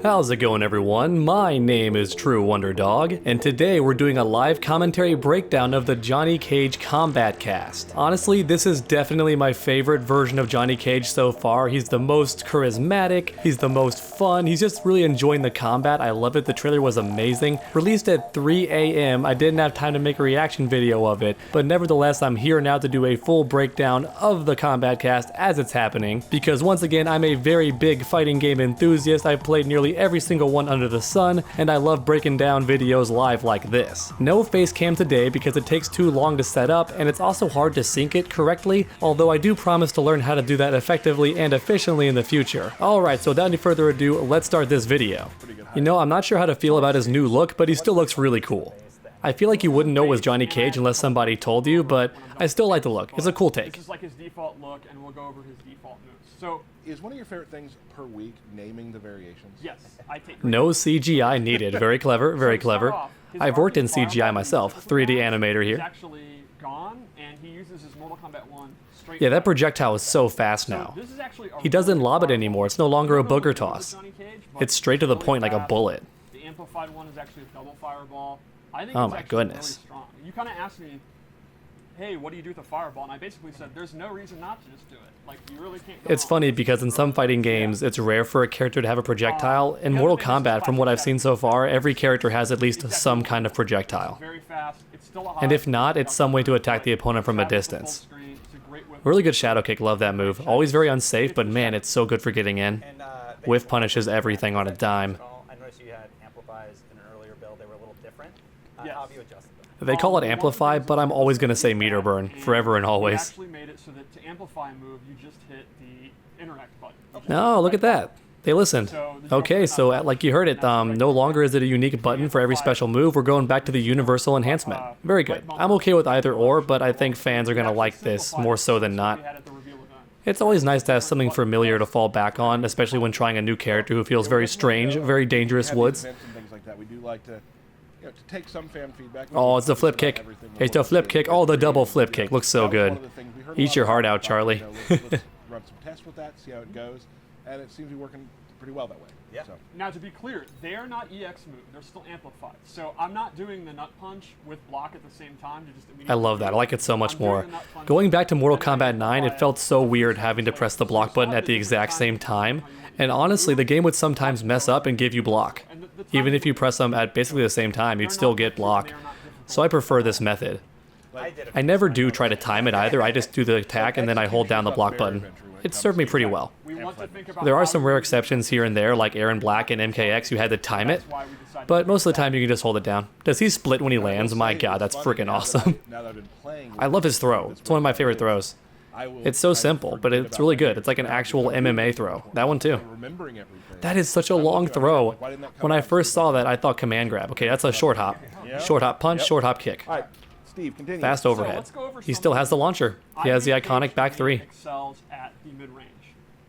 How's it going, everyone? My name is True Wonder Dog, and today we're doing a live commentary breakdown of the Johnny Cage Kombat cast. Honestly, this is definitely my favorite version of Johnny Cage so far. He's the most charismatic, he's the most fun, he's just really enjoying the combat. I love it, the trailer was amazing. Released at 3 a.m, I didn't have time to make a reaction video of it, but nevertheless I'm here now to do a full breakdown of the Kombat cast as it's happening, because once again I'm a very big fighting game enthusiast. I've played nearly every single one under the sun, and I love breaking down videos live like this. No face cam today because it takes too long to set up, and it's also hard to sync it correctly, although I do promise to learn how to do that effectively and efficiently in the future. Alright, so without any further ado, let's start this video. You know, I'm not sure how to feel about his new look, but he still looks really cool. I feel like you wouldn't know it was Johnny Cage unless somebody told you, but I still like the look. It's a cool take. This is like his default look, and we'll go over his default moves. So, is one of your favorite things per week naming the variations? yes, I take No CGI needed. Very clever, very clever. I've worked in CGI myself. 3D animator He's here. actually gone, and he uses his Mortal Kombat 1 straight. Yeah, that projectile is so fast now. This is actually He doesn't lob it anymore. It's no longer a booger toss. It's straight to the point like a bullet. The amplified one is actually a double fireball. I think Oh it's my actually goodness. really strong. You kind of asked me, hey, what do you do with a fireball? And I basically said, there's no reason not to just do it. Like, you really can't go It's wrong. funny because in some fighting games, it's rare for a character to have a projectile. In Mortal Kombat, from what I've seen so far, every character has at least some kind of projectile. Very fast. It's still a And if not, it's some way to attack the opponent from a distance. Really good shadow kick, love that move. Always very unsafe, but man, it's so good for getting in. Whiff punishes everything on a dime. I noticed you had amplifies in an earlier build. They were a little different. Yes. How have you adjusted them? They call it amplify, but I'm always going to say meter burn, forever and We always. actually made it so that to amplify a move, you just hit the interact button. No, look at that. They listened. Okay, so like you heard it, no longer is it a unique button for every special move. We're going back to the universal enhancement. Very good. I'm okay with either or, but I think fans are going to like this more so than not. It's always nice to have something familiar to fall back on, especially when trying a new character who feels very strange, very dangerous woods. And things like that. We do like to, to take some fan feedback. Oh, it's the flip kick. It's the flip kick. Oh, the double flip kick. Looks so good. Eat your heart out, Charlie. Let's run some tests with that, see how it goes, and it seems to be working pretty well that way. Yeah. So. Now, to be clear, they are not EX moves. They're still amplified. So I'm not doing the nut punch with block at the same time to just immediately. I love that. I like it so much I'm doing more. the nut punch Going back to Mortal and then Kombat 9, it felt so weird having to press the block button at the exact same time. And honestly, the game would sometimes mess up and give you block. Even if you press them at basically the same time, you'd still get block. So I prefer this method. I never do try to time it either. I just do the attack and then I hold down the block button. It served me pretty well. We want to think about There are how some we rare do exceptions here and there, like Aaron Black and MKX, who had to time it. That's why we decided But to most of the time, you can just hold it down. Does he split when he lands? My god, that's freaking awesome. Now that I've been playing I love his throw. It's one of my favorite throws. It's so simple, but it's really good. It's like an actual MMA throw. That one too. remembering everything. That is such a long throw. When I first saw that, I thought command grab. Okay, that's a short hop. Short hop punch, short hop kick. All right, Steve, continue. Fast So overhead. let's go over He some still of has the launcher. He has the I think iconic Cage back to me three. excels at the mid-range.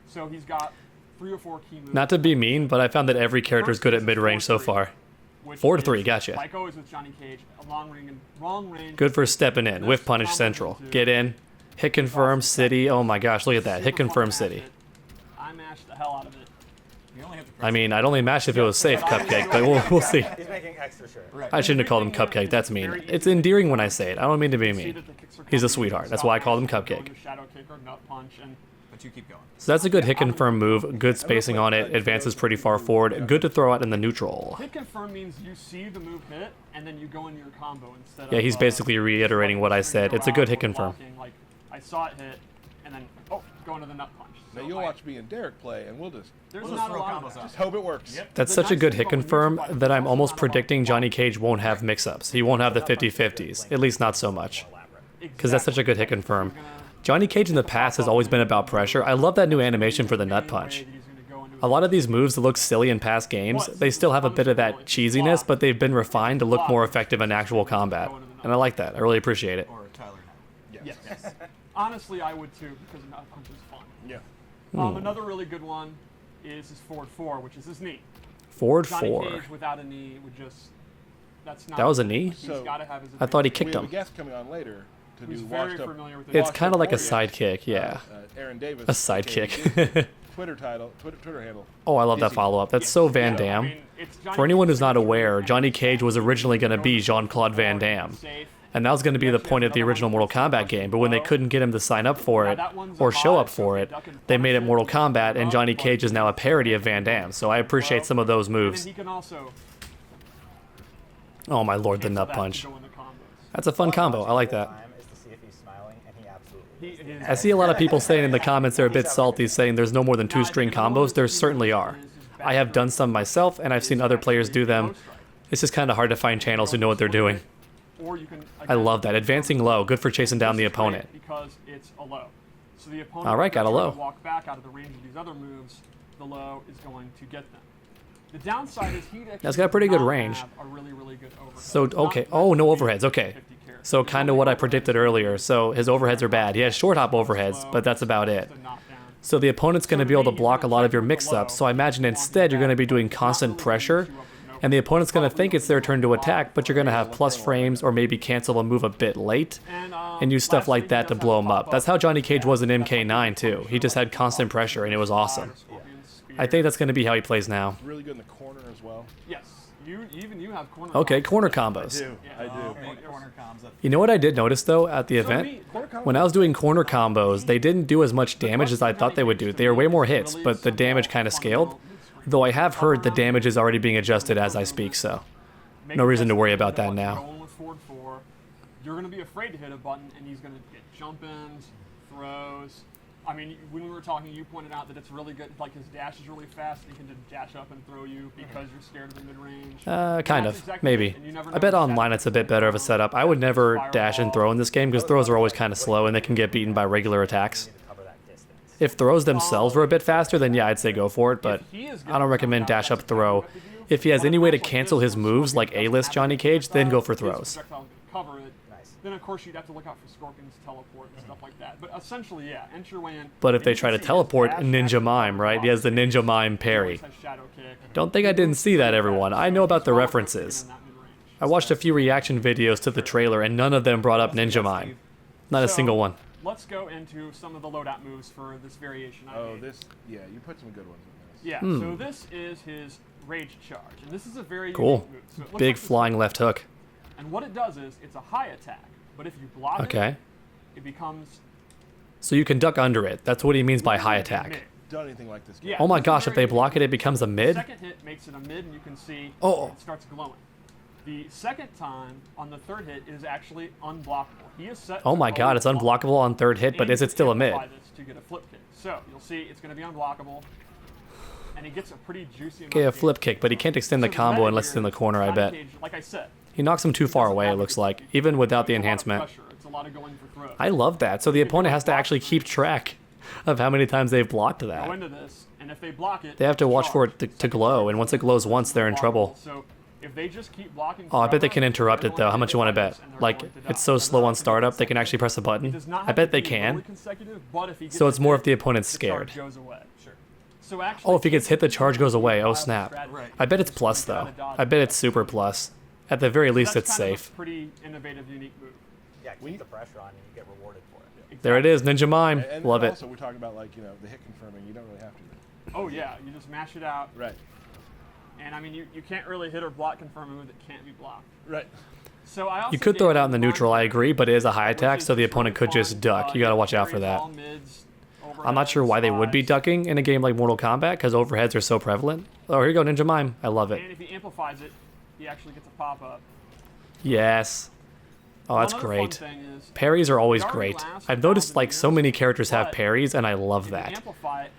So he's got 3 or 4 key moves. Not to be mean, but I found that every character is good at mid-range so far. 4 to 3, gotcha. Like always with Johnny Cage, a long range. Good for stepping in. Whiff punish central. Get in. Hit confirm city. Oh my gosh, look at that. Hit confirm city. I mashed the hell out of it. I mean, I'd only mash if it was safe, Cupcake, but we'll see. He's making extra sure. I shouldn't have called him Cupcake. That's mean. It's endearing when I say it. I don't mean to be mean. He's a sweetheart. That's why I called him Cupcake. Shadow kick or nut punch, and But you keep going. So that's a good hit confirm move. Good spacing on it. Advances pretty far forward. Good to throw out in the neutral. hit confirm means you see the move hit and then you go into your combo instead of. Yeah, he's basically reiterating what I said. It's a good hit confirm. Like I saw it hit, and then go into the nut punch. Now you'll watch me and Derek play, and we'll just There's not a lot of that. just hope it works. That's such a good hit confirm that I'm almost predicting Johnny Cage won't have mix-ups. He won't have the 50-50s. At least not so much. Because that's such a good hit confirm. Johnny Cage in the past has always been about pressure. I love that new animation for the nut punch. A lot of these moves that look silly in past games, they still have a bit of that cheesiness, but they've been refined to look more effective in actual combat. And I like that. I really appreciate it. Or Tyler. Yes. Honestly, I would too because a nut punch is fun. Yeah. Another really good one is his forward 4, which is his knee. Forward Johnny 4. Cage without a knee would just. That's not. That was a knee? He's gotta have his I thought he We kicked have a him. guest coming on later to Who's do very washed up. familiar with It's the kind of like a warrior. sidekick, yeah. Aaron Davis. A sidekick. Twitter handle. Oh, I love that follow-up. That's so Van Damme. For anyone who's not aware, Johnny Cage was originally going to be Jean-Claude Van Damme. And that was going to be the point of the original Mortal Kombat game, but when they couldn't get him to sign up for it, or show up for it, they made it Mortal Kombat, and Johnny Cage is now a parody of Van Damme, so I appreciate some of those moves. Oh my lord, the nut punch. That's a fun combo, I like that. I see a lot of people saying in the comments they're a bit salty, saying there's no more than 2-string combos. There certainly are. I have done some myself, and I've seen other players do them. It's just kind of hard to find channels who know what they're doing. I love that. Advancing low, good for chasing down the opponent. Because it's a low. So the opponent Alright, got a low. Walk back out of the range of these other moves, the low is going to get them. The downside is he That's got a pretty good range. Really good overhead. So, okay. Oh, no overheads. Okay. So kind of what I predicted earlier. So his overheads are bad. He has short hop overheads, but that's about it. So the opponent's going to be able to block a lot of your mix-ups. So I imagine instead you're going to be doing constant pressure, and the opponent's going to think it's their turn to attack, but you're going to have plus frames or maybe cancel a move a bit late, and use stuff like that to blow him up. That's how Johnny Cage was in MK9 too. He just had constant pressure, and it was awesome. I think that's going to be how he plays now. Really good in the corner as well. Yes. You have corner Okay, corner combos. I do. You know what I did notice though at the event? When I was doing corner combos, they didn't do as much damage as I thought they would do. They were way more hits, but the damage kind of scaled. Though I have heard the damage is already being adjusted as I speak, so no reason to worry about that now. You're going to be afraid to hit a button, and he's going to get jump-ins, throws. I mean, when we were talking, you pointed out that it's really good. Like, his dash is really fast, and he can just dash up and throw you because you're scared of the mid-range. Kind of. Maybe. I bet online it's a bit better of a setup. I would never dash and throw in this game because throws are always kind of slow, and they can get beaten by regular attacks. If throws themselves were a bit faster, then yeah, I'd say go for it, but I don't recommend dash up throw. If he has any way to cancel his moves like A-list Johnny Cage, then go for throws. Then of course you'd have to look out for Scorpions, teleport, and stuff like that. But essentially, yeah, enter your way in. But if they try to teleport, Ninja Mime, right? He has the Ninja Mime parry. Don't think I didn't see that, everyone. I know about the references. I watched a few reaction videos to the trailer, and none of them brought up Ninja Mime. Not a single one. Let's go into some of the loadout moves for this variation I made. Yeah, you put some good ones in this. Yeah, so this is his Rage Charge, and this is a very cool. unique move. So big flying left hook. And what it does is, it's a high attack, but if you block it, it becomes... So you can duck under it. That's what he means by high attack. Done anything like this? Yeah, oh my gosh, if they block it, it becomes a mid? The second hit makes it a mid, and you can see it starts glowing. The second time, on the third hit, is actually unblockable. He is set oh my god, it's unblockable on third hit, but is it still a mid? To get a flip kick. So, you'll see it's going to be unblockable, and he gets a pretty juicy amount okay, a flip kick, but he can't extend the combo unless it's in the corner, I bet. Like I said, he knocks him too far away, it looks like, even without the enhancement. I love that. So the opponent has to actually keep track of how many times they've blocked that. Go into this, and if they block it, they have to watch for it to glow, and once it glows once, they're in trouble. So if they just keep blocking oh, I bet they can interrupt it though. How much you want to bet? Like, it's so slow on startup, they can actually press a button. I bet they can. So it's more if the opponent's scared. Oh, if he gets hit, the charge goes away. Oh snap. I bet it's plus though. I bet it's super plus. At the very least, it's safe. Pretty innovative, unique move. Yeah, keep the pressure on and you get rewarded for it. Exactly. There it is, Ninja Mime. And love it. Also, we're talking about like, the hit confirming. You don't really have to. Oh yeah, you just mash it out. Right. And I mean, you can't really hit or block confirm a move that can't be blocked. Right. So I also you could throw it out in the neutral, I agree, but it is a high attack, so the opponent could just duck. You gotta watch out for that. I'm not sure why they would be ducking in a game like Mortal Kombat, because overheads are so prevalent. Oh, here you go, Ninja Mime. I love it. And if he amplifies it, he actually gets a pop-up. Yes. Oh, that's great. Parries are always great. I've noticed like so many characters have parries, and I love that.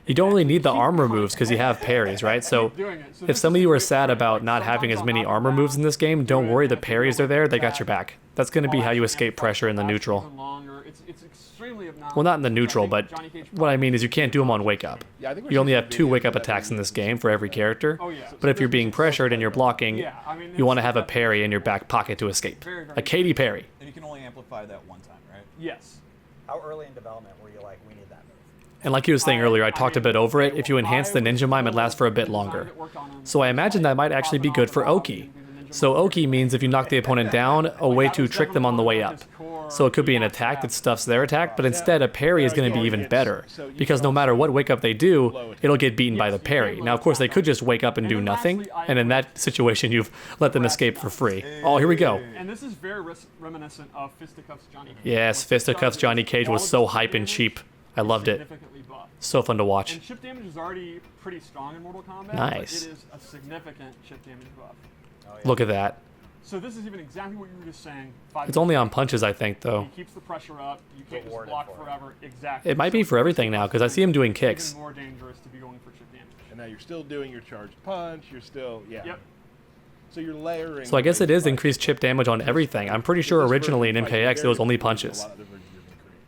You don't really need the armor moves because you have parries, right? So if some of you are sad about not having as many armor moves in this game, don't worry, the parries are there, they got your back. That's going to be how you escape pressure in the neutral. Well, not in the neutral, but what I mean is you can't do them on wake up. You only have 2 wake up attacks in this game for every character. But if you're being pressured and you're blocking, you want to have a parry in your back pocket to escape. A Katy parry. And you can only amplify that one time, right? Yes. How early in development were you like, we need that move? And like you were saying earlier, I talked a bit over it. If you enhance the Ninja Mime, it lasts for a bit longer. So I imagine that might actually be good for Oki. So Oki means if you knock the opponent down, a way to trick them on the way up. So it could be an attack that stuffs their attack, but instead a parry is going to be even better. Because no matter what wake up they do, it'll get beaten by the parry. Now, of course, they could just wake up and do nothing, and in that situation, you've let them escape for free. Oh, here we go. And this is very reminiscent of Fisticuffs Johnny Cage. Yes, Fisticuffs Johnny Cage was so hype and cheap. I loved it. Significantly buffed. So fun to watch. And chip damage is already pretty strong in Mortal Kombat. Nice. But it is a significant chip damage buff. Look at that. So this is even exactly what you were just saying. It's only on punches, I think, though. He keeps the pressure up. You can't just Rewarded block for it. forever. Exactly. It might be for everything now, because I see him doing It's kicks. even more dangerous to be going for chip damage. And now you're still doing your charged punch. You're still, yeah. Yep. So you're layering. So I guess it is like- increased chip damage on everything. I'm pretty sure originally in MKX it was only punches.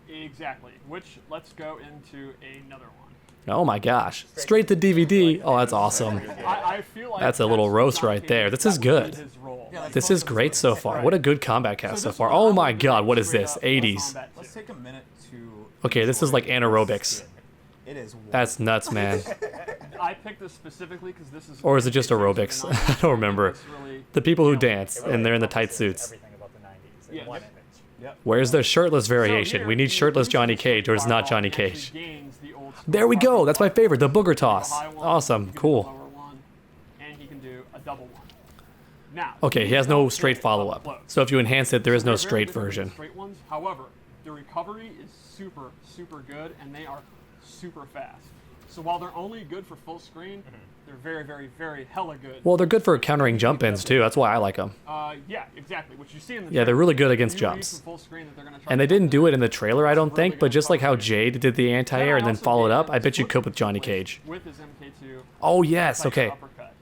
Exactly. Which, let's go into another one. Oh my gosh. Straight to DVD. Oh, that's awesome. I feel like That's a little roast right there. This is good. his role. This is great so far. What a good combat cast so far. Oh my god, what is this? 80s. Let's take a minute to. Okay, this is like anaerobics. It is. wild. That's nuts, man. I picked this specifically because this is. Or is it just aerobics? I don't remember. It's really- The people who dance, and they're in the tight suits. Everything about the 90s in Yeah. one image. Where's the shirtless variation? We need shirtless Johnny Cage, or it's not Johnny Cage. There we go. That's my favorite, the booger toss. Awesome, cool. And he can do a double one. Now. Okay, he has no straight follow-up. So if you enhance it, there is no straight version. Straight ones. However, the recovery is super, super good, and they are super fast. So while they're only good for full screen, they're very, very, very hella good. Well, they're good for countering jump-ins, too. That's why I like them. Yeah, exactly. What you see in the Yeah, they're really good against you read jumps. from full screen that they're gonna try And to they didn't jump do in. it in the trailer, I don't think, but just like how Jade did the anti-air and then followed up, I bet you could with Johnny Cage. With his MK2. Oh, yes, like okay. uppercut.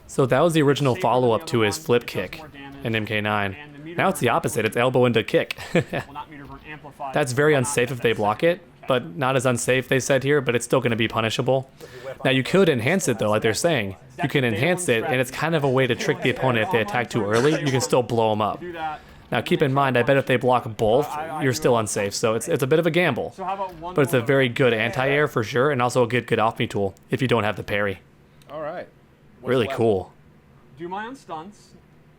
So that was the original Safer than follow-up the to other his one, flip it does kick more damage, in MK9. and the meter Now it's the burn opposite, it's elbow into kick. will not meter burn amplified. That's very will not unsafe get if they that block second it, impact. but not as unsafe, they said here, but it's still going to be punishable. Now you could enhance it though, like they're saying. You can enhance it, and it's kind of a way to trick the opponent if they attack too early, you can still blow them up. Do that. Now keep in mind, I bet if they block both, you're still unsafe, so it's a bit of a gamble. So how about one But it's a more? very good anti-air for sure, and also a good off-me tool if you don't have the parry. All right. What's Really left? cool. Do my own stunts,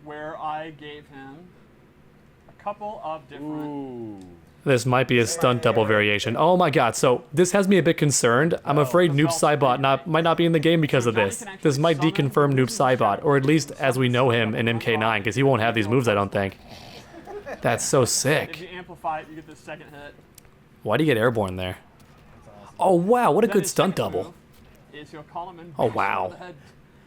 where I gave him a couple of different. Ooh. This might be a stunt double variation. Oh my god, so this has me a bit concerned. I'm afraid Noob Saibot might not be in the game because of this. This might deconfirm Noob Saibot, or at least as we know him in MK9, because he won't have these moves, I don't think. That's so If sick. you amplify it, you get the second hit. Why do you get airborne there? Oh wow, what a Then good his stunt second double. move Is he'll call him in. Oh, bash him wow. over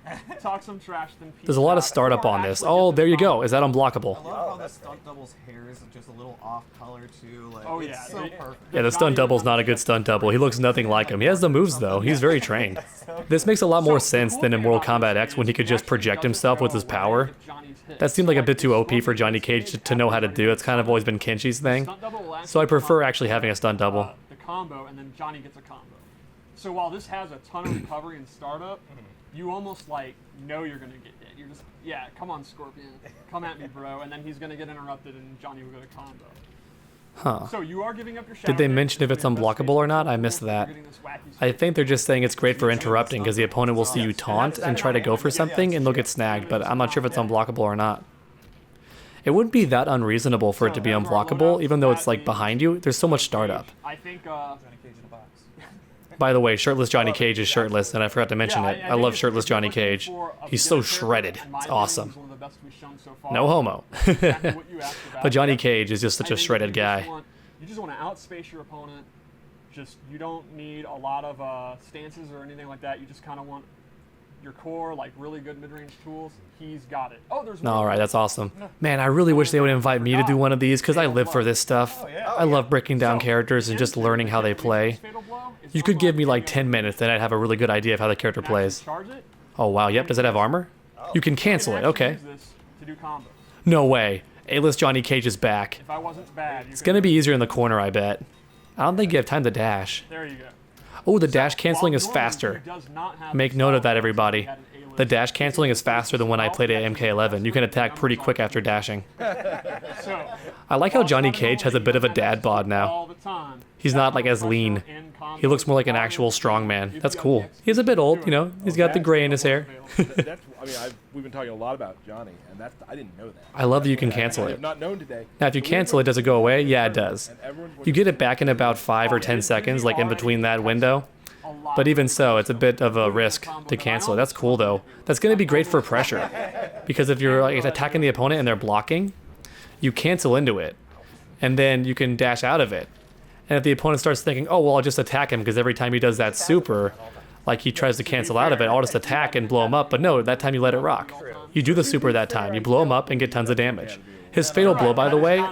the head, talk some trash, then There's a lot of peace out. startup on this. Actually Oh, get there the you go. combo. Is that unblockable? I love how the stunt double's hair is just a little off color too. Like, Oh, it's yeah, so they- perfect. Yeah, the stunt double's not a good stunt double. He looks nothing like him. He has the moves though. He's very trained. This makes a lot more sense than in Mortal Kombat X when he could just project himself with his power. That seemed like a bit too OP for Johnny Cage to know how to do. It's kind of always been Kenshi's thing. So I prefer actually having a stunt double. The combo, and then Johnny gets a combo. So while this has a ton of recovery and startup, you almost like know you're gonna get hit. You're just, yeah, come on, Scorpion, come at me, bro, and then he's gonna get interrupted, and Johnny will get a combo. Huh. So you are giving up your. Did they mention if it's unblockable or not? I missed that. I think they're just saying it's great for interrupting because the opponent will see you taunt and try to go for something and they'll get snagged, but I'm not sure if it's unblockable or not. It wouldn't be that unreasonable for it to be unblockable, even though it's like behind you. There's so much startup. I think. Johnny Cage in a box. By the way, shirtless Johnny Cage is shirtless, and I forgot to mention it. I love shirtless Johnny Cage. He's so shredded. It's awesome. No homo. But Johnny Cage is just such a shredded guy. You just want to outspace your opponent. Just you don't need a lot of stances or anything like that. You just kind of want your core, like really good mid-range tools. He's got it. Oh, there's. All right, that's awesome. Man, I really wish they would invite me to do one of these because I live for this stuff. I love breaking down characters and just learning how they play. You could give me like 10 minutes, then I'd have a really good idea of how the character plays. Oh wow, yep. Does it have armor? You can cancel it. Okay. No way. A-list Johnny Cage is back. If I wasn't bad, It's gonna be easier in the corner, I bet. I don't think you have time to dash. There you go. Oh, the dash canceling is faster. Make note of that, everybody. The dash canceling is faster than when I played at MK11. You can attack pretty quick after dashing. I like how Johnny Cage has a bit of a dad bod now. He's not like as lean. He looks more like an actual strongman. That's cool. He's a bit old, you know. He's got the gray in his hair. That's I mean, we've been talking a lot about Johnny, and I didn't know that. I love that you can cancel I it. have not known today. Now, if you cancel it, does it go away? Yeah, it does. You get it back in about 5 or 10 seconds, like in between that window. But even so, it's a bit of a risk to cancel it. That's cool, though. That's going to be great for pressure. Because if you're like, attacking the opponent and they're blocking, you cancel into it. And then you can dash out of it. And if the opponent starts thinking, oh, well, I'll just attack him because every time he does that super, like he tries to cancel out of it, I'll just attack and blow him up. But no, that time you let it rock. You do the super that time. You blow him up and get tons of damage. His Fatal Blow, by the way,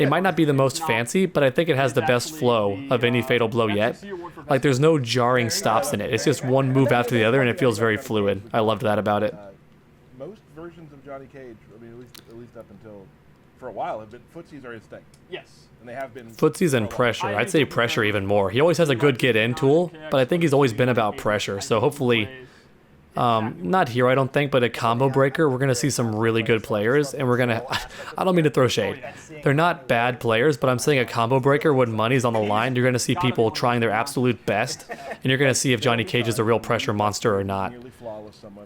it might not be the most fancy, but I think it has the best flow of any Fatal Blow yet. Like, there's no jarring stops in it. It's just one move after the other, and it feels very fluid. I loved that about it. Most versions of Johnny Cage, I mean, at least up until, for a while, have been footsies are his thing. Yes. And they have been. Footsies and pressure. I'd say pressure even more. He always has a good get-in tool, but I think he's always been about pressure. So hopefully, not here, I don't think, but at Combo Breaker, we're going to see some really good players, and we're going to, I don't mean to throw shade. They're not bad players, but I'm saying a Combo Breaker, when money's on the line, you're going to see people trying their absolute best, and you're going to see if Johnny Cage is a real pressure monster or not.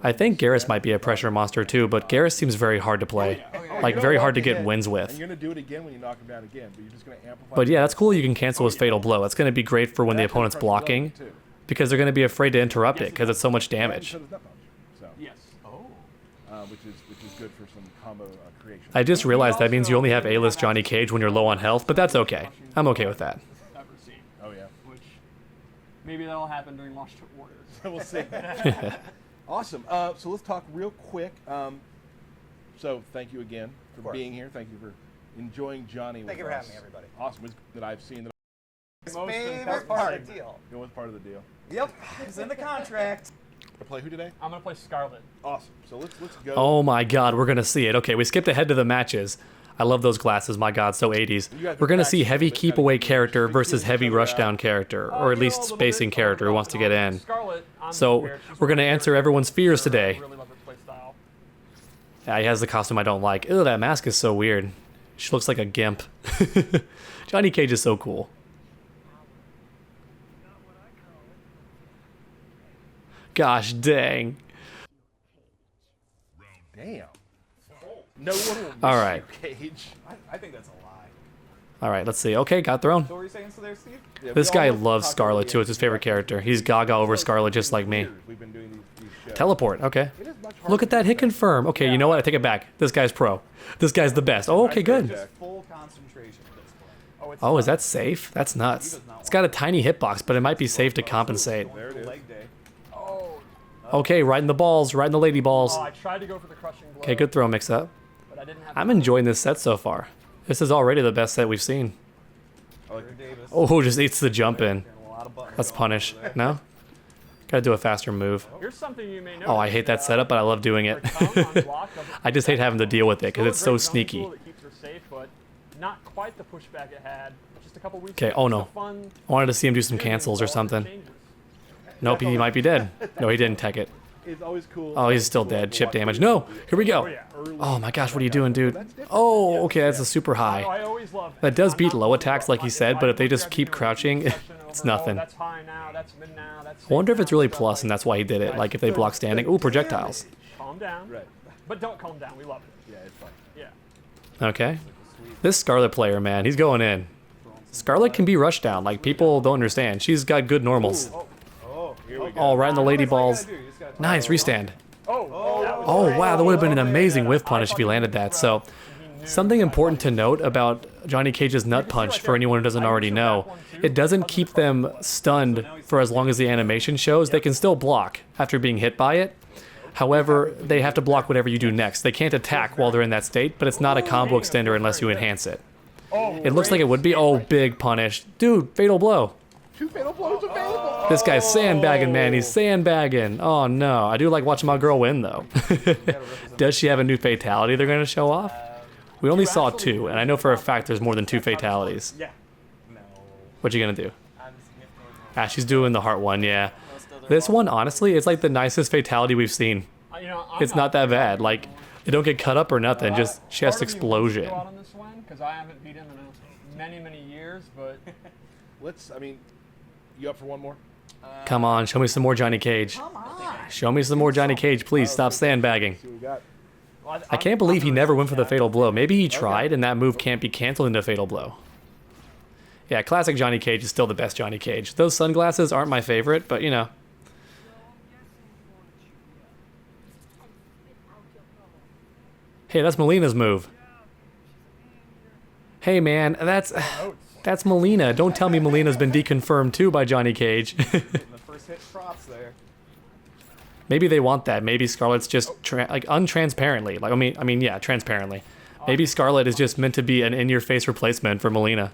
I think Garrus might be a pressure monster too, but Garrus seems very hard to play. Like, very hard to get wins with. And you're going to do it again when you knock him down again, but you're just going to amplify. But yeah, that's cool you can cancel his Fatal Blow. That's going to be great for when the opponent's blocking, because they're going to be afraid to interrupt it, because it's so much damage. Yes. Which is good for some combo creation. I just realized that means you only have A-list Johnny Cage when you're low on health, but that's okay. I'm okay with that. Ever seen. Oh yeah. Which maybe that'll happen during Lost Warriors. We'll see. Awesome. So let's talk real quick. So thank you again for being here. Thank you for enjoying Johnny with us. Thank you for having me, everybody. Awesome. It's that I've seen that. His Most favorite important part of the deal. It was part of the deal. Yep, it's in the contract. To play who today? I'm gonna play Scarlet. Awesome. So let's go. Oh my god, we're going to see it. Okay, we skipped ahead to the matches. I love those glasses, my god, so 80s. We're going to see heavy keep away character versus heavy rushdown character, or at least spacing character who wants to get in. So we're going to answer everyone's fears today. Really love her play style. Yeah, he has the costume I don't like. Ew, that mask is so weird. She looks like a gimp. Johnny Cage is so cool. Gosh dang. Damn. No one will miss All right. you, Cage. I think that's a lie. All right, let's see. Okay, got thrown. So what were you saying so there, Steve? Yeah, This we guy all love loves Taco Scarlet Bell. too. It's his favorite character. He's gaga over Scarlet just like me. We've been doing these shows. Teleport, okay. It is much Look harder at that hit confirm. Okay, you know what? I take it back. This guy's pro. This guy's the best. Oh, okay, good. Just full concentration at this point. Oh, it's Oh, is that safe? That's nuts. It's got a tiny hitbox, but it might be safe to compensate. There it is. Leg day. oh. Okay, right in the balls, right in the lady balls. Oh, I tried to go for the crushing blow. Okay, good throw mix up. But I didn't have. I'm enjoying this set so far. This is already the best set we've seen. Jared Davis. Oh, just eats the jump in. A lot of buttons Let's going punish. over there. No? Gotta do a faster move. Here's something you may know. Oh, I hate that setup, but I love doing it. I just hate having to deal with it because it's so sneaky. That keeps her safe, but not quite the pushback it had just a couple weeks Okay, ago. oh Just no. a fun I wanted to see him do some cancels or something. changes. Nope, he might be dead. No, he didn't tech it. It's always cool. Oh, he's still dead. Chip damage. No! Here we go. Oh my gosh, what are you doing, dude? Oh, okay, that's a super Oh, high. I always love That does I'm beat not low worried attacks, about like he my said, but if they just grabbing keep her crouching, section it's over, nothing. Oh, that's high now, that's mid now, that's I wonder if safe it's really now, plus and that's why he did it. Like if they block standing. Ooh, projectiles. Calm down. Right. But don't calm down, we love it. Yeah, it's fun. Yeah. Okay. This Scarlet player, man, he's going in. Scarlet can be rushed down. Like, people don't understand. She's got good normals. Oh, here we go. Oh, right in the lady That's all you balls. gotta do. You just gotta Nice, restand. Oh, that was Oh, wow, that would have been an amazing whiff punish if he landed that. So, something important to note about Johnny Cage's nut punch, for anyone who doesn't already know, it doesn't keep them stunned for as long as the animation shows. They can still block after being hit by it. However, they have to block whatever you do next. They can't attack while they're in that state, but it's not a combo extender unless you enhance it. It looks like it would be. Oh, big punish. Dude, fatal blow. 2 fatal blows available. This guy's sandbagging, man. He's sandbagging. Oh, no. I do like watching my girl win, though. Does she have a new fatality they're going to show off? We only saw 2, and I know for a fact there's more than 2 fatalities. Yeah. No. What you going to do? Ah, she's doing the heart one, yeah. This one, honestly, it's like the nicest fatality we've seen. You know, It's not that bad. Like, they don't get cut up or nothing. Just chest explosion. Go out on this one because I haven't beat him in many years, but I mean, you up for one more? Come on, show me some more Johnny Cage. Come on. Show me some more Johnny Cage, please. Stop sandbagging. See what we got. Well, I can't believe he never went for the Fatal Blow. Maybe he tried, and that move can't be canceled into Fatal Blow. Yeah, classic Johnny Cage is still the best Johnny Cage. Those sunglasses aren't my favorite, but you know. Hey, that's Melina's move. Hey man, that's Melina. Don't tell me Melina's been deconfirmed too by Johnny Cage. The first hit drops there. Maybe they want that. Maybe Scarlet's just like untransparently. Like I mean, yeah, transparently. Maybe Scarlet is just meant to be an in-your-face replacement for Melina.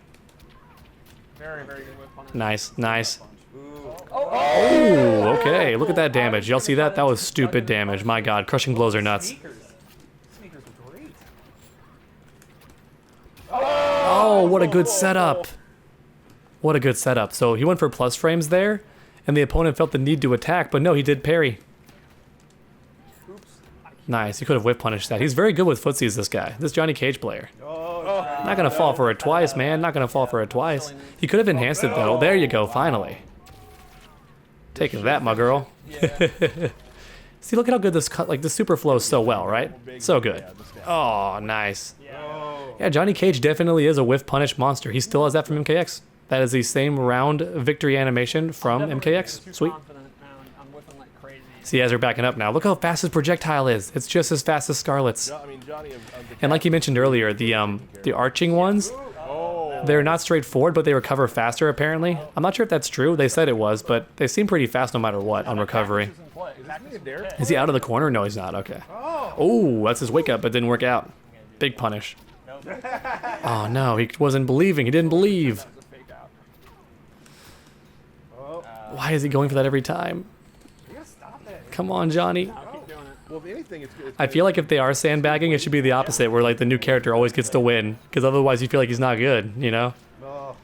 Very, very good whip punch. Nice, nice. Ooh. Oh, okay. Look at that damage. Y'all see that? That was stupid damage. My God, crushing blows are nuts. Sneakers were great. Oh, what a good setup. What a good setup. So he went for plus frames there, and the opponent felt the need to attack, but no, he did parry. Oops. Nice. He could have whip punished that. He's very good with footsies, this guy. This Johnny Cage player. Not gonna fall for it twice, man. Not gonna fall for it twice. He could have enhanced it though. There you go, finally. Taking that, my girl. See, look at how good this cut, like the super flows so well, right? So good. Oh, nice. Yeah, Johnny Cage definitely is a whiff punish monster. He still has that from MKX. That is the same round victory animation from MKX. Sweet. I'm whipping like crazy. See, as we're backing up now, look how fast his projectile is. It's just as fast as Scarlet's. I mean, Johnny And like you mentioned earlier, the arching ones, they're not straightforward, but they recover faster apparently. I'm not sure if that's true. They said it was, but they seem pretty fast no matter what on recovery. Is he out of the corner? No, he's not. Okay. Oh, that's his wake up, but didn't work out. Big punish. Oh no, he wasn't believing. He didn't believe. Why is he going for that every time? You gotta stop that. Come on, Johnny. I'll keep doing it. Well, if anything, it's I feel like if they are sandbagging, it should be the opposite, where like the new character always gets to win, because otherwise you feel like he's not good, you know? Oh. All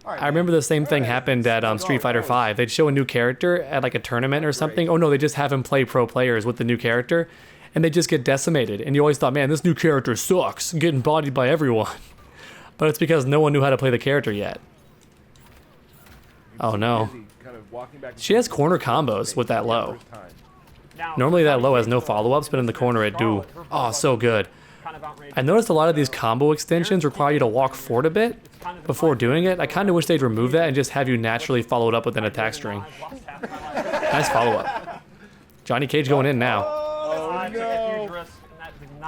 right, I remember the same thing happened at Street Fighter V. They'd show a new character at like a tournament or something. Oh no, they just have him play pro players with the new character, and they just get decimated. And you always thought, man, this new character sucks, getting bodied by everyone. But it's because no one knew how to play the character yet. Oh no. kind of walking back and She has forth. corner combos with that low. First time. Now, Normally that low has no follow-ups, but in the corner it do. Oh, so good. kind of outrageous. I noticed a lot of these combo extensions require you to walk forward a bit before doing it. I kind of wish they'd remove that and just have you naturally follow it up with an attack string. Nice follow-up. Johnny Cage going in now.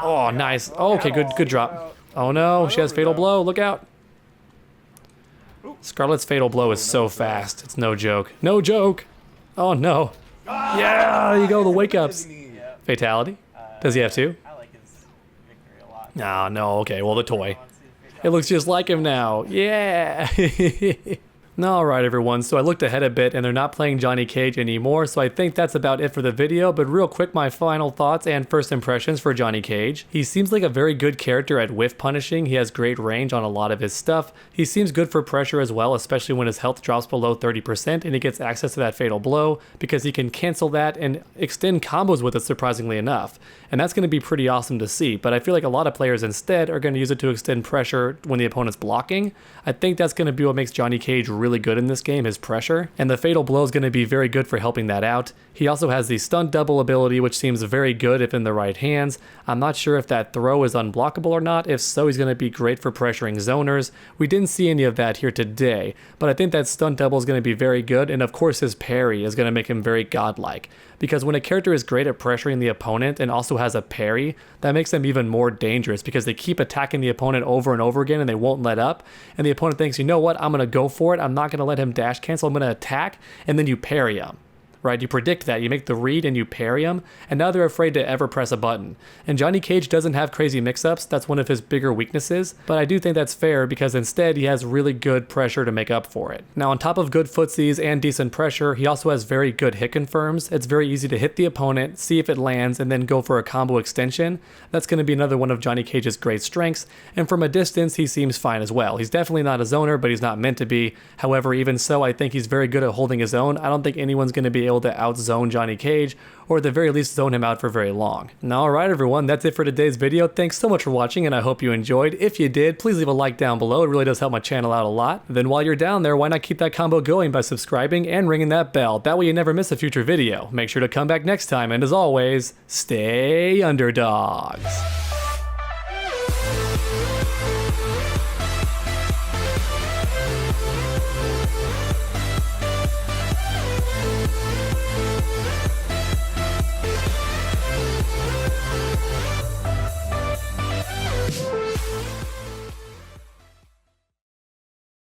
Oh, nice. Oh, okay, good drop. Oh no, she has Fatal Blow. Look out. Scarlet's Fatal Blow is so fast. It's no joke. No joke. Oh no. Yeah, there you go, the wake-ups. Fatality? Does he have two? I like his victory a lot. No, no, okay, well, the toy. It looks just like him now. Yeah. All right, everyone. So I looked ahead a bit, and they're not playing Johnny Cage anymore, so I think that's about it for the video. But real quick, my final thoughts and first impressions for Johnny Cage. He seems like a very good character at whiff punishing. He has great range on a lot of his stuff. He seems good for pressure as well, especially when his health drops below 30% and he gets access to that Fatal Blow, because he can cancel that and extend combos with it, surprisingly enough. And that's going to be pretty awesome to see. But I feel like a lot of players instead are going to use it to extend pressure when the opponent's blocking. I think that's going to be what makes Johnny Cage really good in this game, his pressure. And the Fatal Blow is going to be very good for helping that out. He also has the stunt double ability, which seems very good if in the right hands. I'm not sure if that throw is unblockable or not. If so, he's going to be great for pressuring zoners. We didn't see any of that here today, but I think that stunt double is going to be very good. And of course, his parry is going to make him very godlike. Because when a character is great at pressuring the opponent and also has a parry, that makes them even more dangerous, because they keep attacking the opponent over and over again and they won't let up. And the opponent thinks, you know what, I'm going to go for it. I'm not going to let him dash cancel. I'm going to attack. And then you parry him. Right? You predict that, you make the read and you parry him, and now they're afraid to ever press a button. And Johnny Cage doesn't have crazy mix-ups. That's one of his bigger weaknesses, but I do think that's fair, because instead he has really good pressure to make up for it. Now, on top of good footsies and decent pressure, he also has very good hit confirms. It's very easy to hit the opponent, see if it lands, and then go for a combo extension. That's going to be another one of Johnny Cage's great strengths, and from a distance he seems fine as well. He's definitely not a zoner, but he's not meant to be. However, even so, I think he's very good at holding his own. I don't think anyone's going to be able able to outzone Johnny Cage, or at the very least zone him out for very long. Now alright everyone, that's it for today's video. Thanks so much for watching and I hope you enjoyed. If you did, please leave a like down below, it really does help my channel out a lot. Then while you're down there, why not keep that combo going by subscribing and ringing that bell, that way you never miss a future video. Make sure to come back next time, and as always, stay underdogs.